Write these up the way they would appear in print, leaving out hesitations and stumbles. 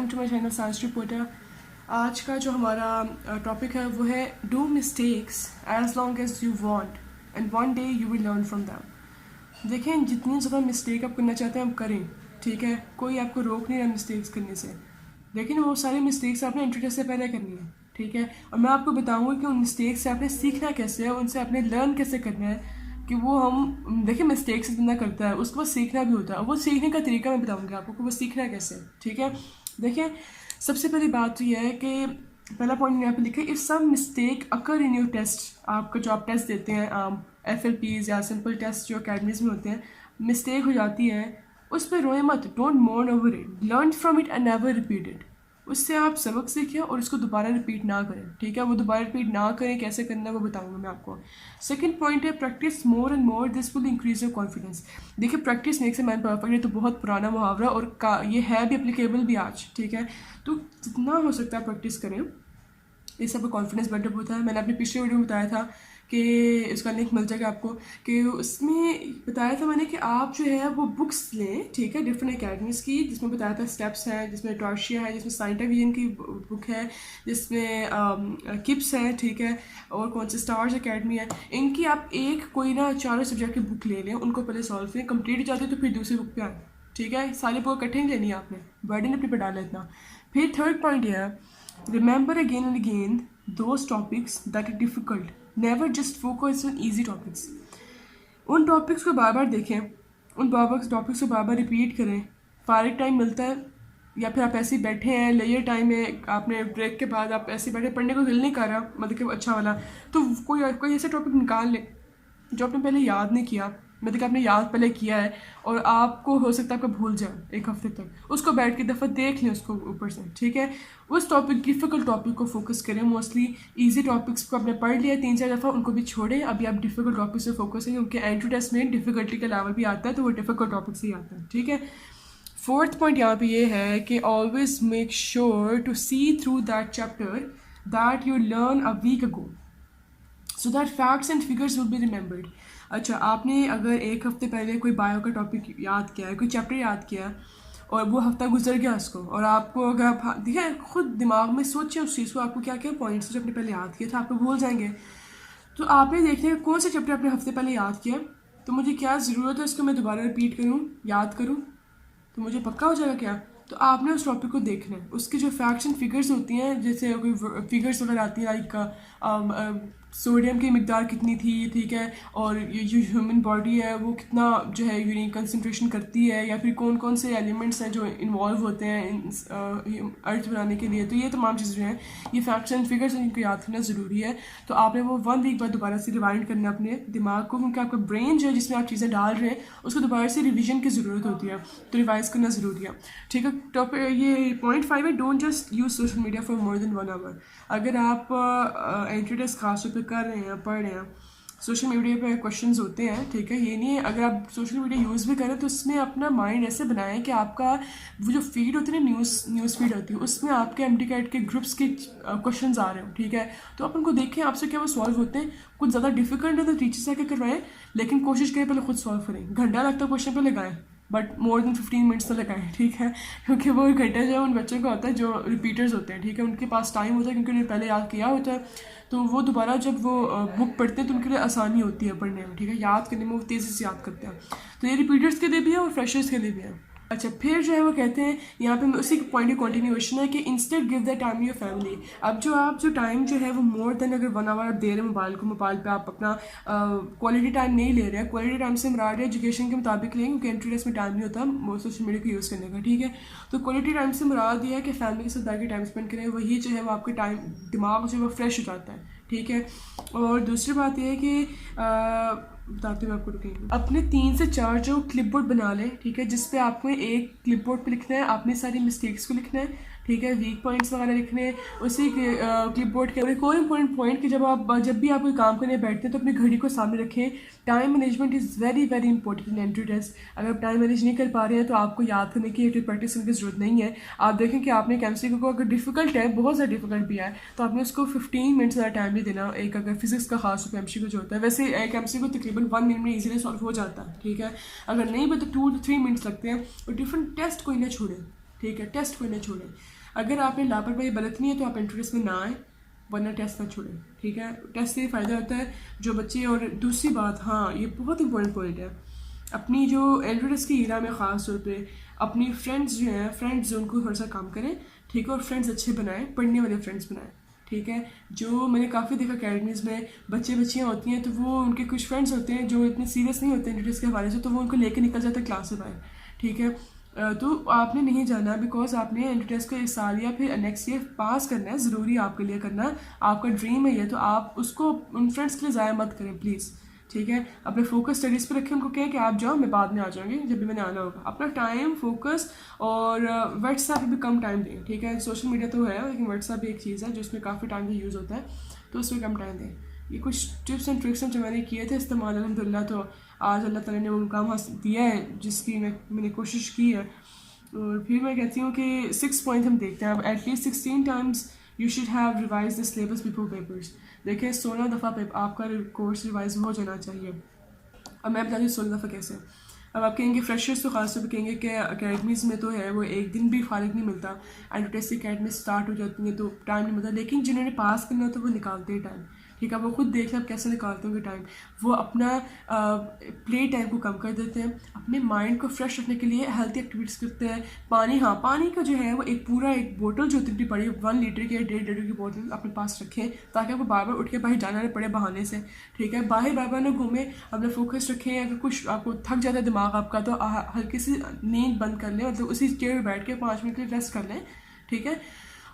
Welcome to my channel science reporter. आज का जो हमारा टॉपिक है वो है do mistakes as long as you want and one day you will learn from them. देखें, जितनी ज़्यादा मिस्टेक आप करना चाहते हैं आप करें, ठीक है। कोई आपको रोक नहीं रहा मिस्टेक्स करने से, लेकिन वो सारी मिस्टेक्स आपने एंट्री टेस्ट से पहले करनी है, ठीक है। और मैं आपको बताऊँगा कि उन मिस्टेक्स से आपने सीखना कैसे है, उनसे आपने लर्न कैसे करना है कि वो हम देखिए मिस्टेक्स बंदा करता है, उसको बस सीखना भी होता है। वो सीखने का तरीका मैं बताऊंगी आपको कि वो सीखना कैसे, ठीक है। देखिए, सबसे पहली बात तो यह है कि पहला पॉइंट यहाँ पे लिखा है, if some mistake occur in your test. आपका जो आप टेस्ट देते हैं FLPs या सिंपल टेस्ट जो अकेडमीज में होते हैं, मिस्टेक हो जाती है, उस पर रोए मत, don't मोर्न over it, learn from it and never repeat it. उससे आप सबक सीखें और उसको दोबारा रिपीट ना करें, ठीक है। वो दोबारा रिपीट ना करें, कैसे करना है वो बताऊंगा मैं आपको। सेकंड पॉइंट है, practice more and more, this will increase your confidence. देखिए, practice makes a man perfect, ये तो बहुत पुराना मुहावरा और ये है भी एप्लीकेबल भी आज, ठीक है। तो जितना हो सकता है प्रैक्टिस करें, इससे आपका कॉन्फिडेंस बिल्डअप होता है। मैंने अपनी पिछले वीडियो में बताया था कि इसका लिंक मिल जाएगा आपको, कि उसमें बताया था मैंने कि आप जो है वो बुक्स लें, ठीक है, डिफरेंट अकेडमीज़ की, जिसमें बताया था स्टेप्स हैं, जिसमें टॉर्शिया है, जिसमें साइंटाविजन की बुक है, जिसमें किप्स है, ठीक है, और कौन से स्टार्स अकेडमी है। इनकी आप एक कोई ना चारों सब्जेक्ट की बुक ले लें, उनको पहले सॉल्व करें, कंप्लीट हो जाते तो फिर दूसरी बुक पे आए, ठीक है। सारी बुक इकट्ठे नहीं लेनी है आपने, बर्डन अपने पे डाला इतना। फिर थर्ड पॉइंट यह है, remember again and again those topics that are difficult, never just focus on easy topics. उन टॉपिक्स को बार बार देखें, उन टॉपिक्स को बार बार रिपीट करें। फारिग टाइम मिलता है या फिर आप ऐसे ही बैठे हैं, लेयर टाइम है, आपने ब्रेक के बाद आप ऐसे बैठे, पढ़ने को दिल नहीं कर रहा, मतलब कि अच्छा वाला, तो कोई ऐसा टॉपिक निकाल ले जो आपने पहले याद नहीं किया, मतलब कि आपने याद पहले किया है और आपको हो सकता है आपका भूल जाए एक हफ्ते तक, उसको बैठ के दफ़ा देख लें उसको ऊपर से, ठीक है। उस टॉपिक डिफ़िकल्ट टॉपिक को फोकस करें। मोस्टली इजी टॉपिक्स को आपने पढ़ लिया 3-4 दफ़ा, उनको भी छोड़ें। अभी आप डिफ़िकल्ट टॉपिक से फोकस करें, क्योंकि एंट्री टेस्ट में डिफ़िकल्टी का लेवल भी आता है, तो वो डिफ़िकल्ट टॉपिक से ही आता है, ठीक है। फोर्थ पॉइंट यहाँ पे ये है कि always make sure to see through that chapter that you learn a week ago, so that facts and figures will be remembered. अच्छा, आपने अगर एक हफ्ते पहले कोई बायो का टॉपिक याद किया है, कोई चैप्टर याद किया है, और वो हफ्ता गुजर गया उसको, और आपको अगर आप देखिए खुद दिमाग में सोचें उस चीज़ को, आपको क्या क्या पॉइंट्स जो आपने पहले याद किया था आपको भूल जाएंगे। तो आपने देखना है कौन सा चैप्टर आपने हफ्ते पहले याद किया, तो मुझे क्या ज़रूरत है इसको मैं दोबारा रिपीट करूँ, याद करूँ, तो मुझे पक्का हो जाएगा क्या। तो आपने उस टॉपिक को देखना है, उसकी जो फैक्ट्स एंड फिगर्स होती हैं, जैसे कोई फिगर्स वगैरह आती है लाइक सोडियम की मिकदार कितनी थी, ठीक है, और ये जो ह्यूमन बॉडी है वो कितना जो है यूनिक कंसंट्रेशन करती है, या फिर कौन कौन से एलिमेंट्स हैं जो इन्वॉल्व होते हैं अर्थ बनाने के लिए। तो ये तमाम चीज़ें जो हैं, ये फैक्ट्स एंड फिगर्स इनको याद करना ज़रूरी है। तो आपने वो 1 वीक बाद दोबारा से रिवाइंड करना अपने दिमाग को, क्योंकि आपका ब्रेन जो है जिसमें आप चीज़ें डाल रहे हैं उसको दोबारा से रिविजन की ज़रूरत होती है, तो रिवाइज करना ज़रूरी है, ठीक है। टॉपिक ये पॉइंट 5 है, don't just use social media for more than 1 hour. अगर आप एंट्री टेस्ट खास तौर पर कर रहे हैं, पढ़ रहे हैं, सोशल मीडिया पे क्वेश्चंस होते हैं, ठीक है, ये नहीं है। अगर आप सोशल मीडिया यूज़ भी करें तो उसमें अपना माइंड ऐसे बनाएं कि आपका वो जो फीड होती है ना, न्यूज़ फीड होती है, उसमें आपके एमटी कैट के ग्रुप्स के क्वेश्चंस आ रहे हो, ठीक है। तो आप उनको देखें आपसे क्या वो सॉल्व होते हैं। कुछ ज़्यादा डिफिकल्ट है तो टीचर से आके करवाएं, लेकिन कोशिश करें पहले खुद सॉल्व करें। घंटा लगता क्वेश्चन पे लगाएं, बट मोर देन 15 मिनट्स तो लगाएं, ठीक है, क्योंकि वो घंटा जो है उन बच्चों का होता है जो रिपीटर्स होते हैं, ठीक है, उनके पास टाइम होता है क्योंकि उन्होंने पहले याद किया होता है, तो वो दोबारा जब वो बुक पढ़ते हैं तो उनके लिए आसानी होती है पढ़ने में, ठीक है, याद करने में वो तेज़ी से याद करते हैं। तो ये रिपीटर्स के लिए भी है और फ्रेशर्स के लिए भी है। अच्छा, फिर जो है वो कहते हैं यहाँ पे उसी पॉइंट की कंटिन्यूएशन है कि instead give the time your family. अब जो आप जो टाइम जो है वो मोर देन अगर 1 आवर आप दे रहे हैं मोबाइल को, मोबाइल पे आप अपना क्वालिटी टाइम नहीं ले रहे हैं। क्वालिटी टाइम से मुराद है एजुकेशन के मुताबिक लें, क्योंकि एंट्री टेस्ट में टाइम नहीं होता सोशल मीडिया को यूज़ करने का, ठीक है। तो क्वालिटी टाइम से मुराद ये है कि फैमिली के साथ बैठ टाइम स्पेंड करें, वही जो है वो आपके टाइम दिमाग जो है वो फ्रेश हो जाता है, ठीक है। और दूसरी बात यह है कि बताती हूँ आपको, रुकेंगे, अपने 3 से 4 जो क्लिपबोर्ड बना लें, ठीक है, जिस पे आपको एक क्लिपबोर्ड पे लिखना है आपने सारी मिस्टेक्स को लिखना है, ठीक है, वीक पॉइंट्स वगैरह लिखने हैं उसी क्लिपबोर्ड के। और एक और इम्पोर्टेंट पॉइंट कि जब भी आप कोई काम करने बैठते हैं तो अपनी घड़ी को सामने रखें। Time management is very very important in entry test. अगर आप टाइम मैनेज नहीं कर पा रहे हैं तो आपको याद करने की प्रैक्टिस करने की ज़रूरत नहीं है। आप देखें कि आपने केमिस्ट्री को अगर डिफिकल्ट है, बहुत ज़्यादा डिफिकल्ट भी है, तो आपने उसको 15 मिनट ज़्यादा टाइम नहीं देना। एक अगर फिजिक्स का खास केमिस्ट्री को जो होता है, वैसे केमिस्ट्री को तकरीबन 1 मिनट में ईजिली सॉल्व हो जाता है, ठीक है। अगर नहीं भी तो 2 to 3 मिनट्स लगते हैं। और डिफरेंट टेस्ट कोई ना छोड़े, ठीक है, टेस्ट को न छोड़ें। अगर आपने लापरवाही बरतनी है तो आप एंट्री टेस्ट में ना आए, वरना टेस्ट ना छोड़ें, ठीक है। टेस्ट से फ़ायदा होता है जो बच्चे, और दूसरी बात, हाँ ये बहुत इंपॉर्टेंट पॉइंट है, अपनी जो एंट्री टेस्ट की ईरा में ख़ास तौर पे अपनी फ्रेंड्स जो हैं, फ्रेंड्स जोन को थोड़ा सा काम करें, ठीक है, और फ्रेंड्स अच्छे बनाएं, पढ़ने वाले फ्रेंड्स बनाएं, ठीक है। जो मैंने काफ़ी देखा अकेडमीज़ में बच्चियाँ होती हैं तो वो उनके कुछ फ्रेंड्स होते हैं जो इतने सीरियस नहीं होते एंट्री टेस्ट के हवाले से, तो वो उनको लेके निकल जाते हैं क्लास से बाहर, ठीक है। तो आपने नहीं जाना, बिकॉज आपने एंट्री टेस्ट को इस साल या फिर नेक्स्ट ईयर पास करना है, ज़रूरी आपके लिए करना, आपका ड्रीम है ये, तो आप उसको उन फ्रेंड्स के लिए ज़ाया मत करें प्लीज़, ठीक है। अपने फोकस स्टडीज़ पे रखें, उनको कहें कि आप जाओ, मैं बाद में आ जाऊँगी जब भी मैंने आना होगा। अपना टाइम फोकस और व्हाट्सएप पे भी कम टाइम दें, ठीक है। सोशल मीडिया तो है लेकिन व्हाट्सएप भी एक चीज़ है जिसमें काफ़ी टाइम का यूज़ होता है, तो उसमें कम टाइम दें। ये कुछ टिप्स एंड ट्रिक्स हैं जो मैंने किए थे इस्तेमाल, अल्हम्दुलिल्लाह, तो आज अल्लाह ताला ने वो मुकाम हासिल दिया है जिसकी मैंने कोशिश की है। और फिर मैं कहती हूँ कि 6 पॉइंट हम देखते हैं। अब at least 16 times you should have revise the syllabus before papers. देखिए 16 दफ़ा आपका कोर्स रिवाइज हो जाना चाहिए। अब मैं बताती हूँ 16 दफ़ा कैसे। अब आप कहेंगे फ्रेशर्स तो खास तौर पर कहेंगे कि अकेडमीज़ में तो है वो एक दिन भी फारिग नहीं मिलता, एंड टेस्ट अकेडमी स्टार्ट हो जाती है तो टाइम नहीं मिलता, लेकिन जिन्होंने पास करना तो वो निकालते हैं टाइम, ठीक है। वो खुद देख लें आप कैसे निकालते होंगे टाइम। वो अपना प्ले टाइम को कम कर देते हैं, अपने माइंड को फ्रेश रखने के लिए हेल्थी एक्टिविटीज़ करते हैं। पानी, हाँ पानी का जो है वो एक बोतल जो इतनी पड़ी 1 लीटर की या 1.5 लीटर की बोतल अपने पास रखें, ताकि आपको बार बार उठ के बाहर जाना ना पड़े बहाने से, ठीक है। बाहर बार बार ना घूमें, अपना फोकस रखें। अगर कुछ आपको थक जाता है दिमाग आपका तो हल्की सी नींद बंद कर लें, मतलब उसी चेयर पर बैठ के 5 मिनट के लिए रेस्ट कर लें, ठीक है,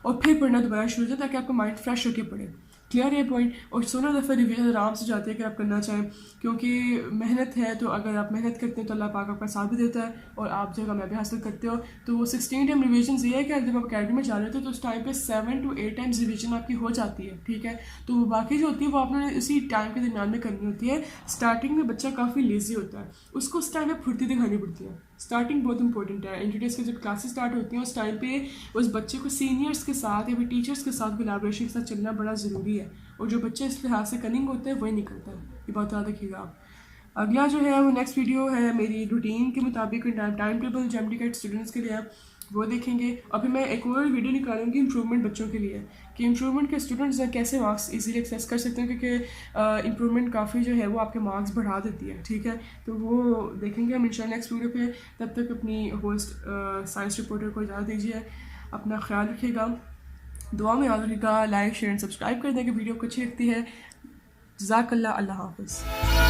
और फिर पढ़ना दोबारा शुरू हो जाए ताकि आपका माइंड फ्रेश होकर पढ़े। क्लियर है पॉइंट। और 16 दफ़ा रिवीजन आराम से जाते हैं कि आप करना चाहें, क्योंकि मेहनत है, तो अगर आप मेहनत करते हैं तो अल्लाह पाक आपका साथ भी देता है और आप जो कामयाबी हासिल करते हो। तो वो 16 टाइम रिवीजन ये है कि जब आप अकेडमी में जा रहे थे तो उस टाइम पे 7 to 8 टाइम्स रिवीजन आपकी हो जाती है, ठीक है। तो वो बाकी जो होती है वो आपने इसी टाइम के दरमियान में करनी होती है। स्टार्टिंग में बच्चा काफ़ी लेजी होता है, उसको उस टाइम में फुर्ती दिखानी पड़ती है। स्टार्टिंग बहुत इंपॉर्टेंट है। एंट्री टेस्ट की जब क्लासेस स्टार्ट होती हैं उस टाइम पे उस बच्चे को सीनियर्स के साथ या फिर टीचर्स के साथ कोलैबोरेशन के साथ चलना बड़ा ज़रूरी है, और जो बच्चे इस लिहाज से कनिंग होते हैं वही निकलता है, ये बात याद रखिएगा आप। अगला जो है वो नेक्स्ट वीडियो है मेरी रूटीन के मुताबिक time table JMD CAT students के लिए है, वो देखेंगे। और फिर मैं एक और वीडियो निकालूंगी इंप्रूवमेंट बच्चों के लिए, कि इंप्रूवमेंट के स्टूडेंट्स कैसे मार्क्स इजीली एक्सेस कर सकते हैं, क्योंकि इंप्रूवमेंट काफ़ी जो है वो आपके मार्क्स बढ़ा देती है, ठीक है। तो वो देखेंगे हम इंशाल्लाह नेक्स्ट वीडियो पे। तब तक अपनी होस्ट साइंस रिपोर्टर को इजाज़त दीजिए, अपना ख्याल रखिएगा, दुआ में याद रखिएगा, लाइक शेयर एंड सब्सक्राइब कर दें कि वीडियो को अच्छी लगती है। जज़ाकल्लाह, अल्लाह हाफ़िज़।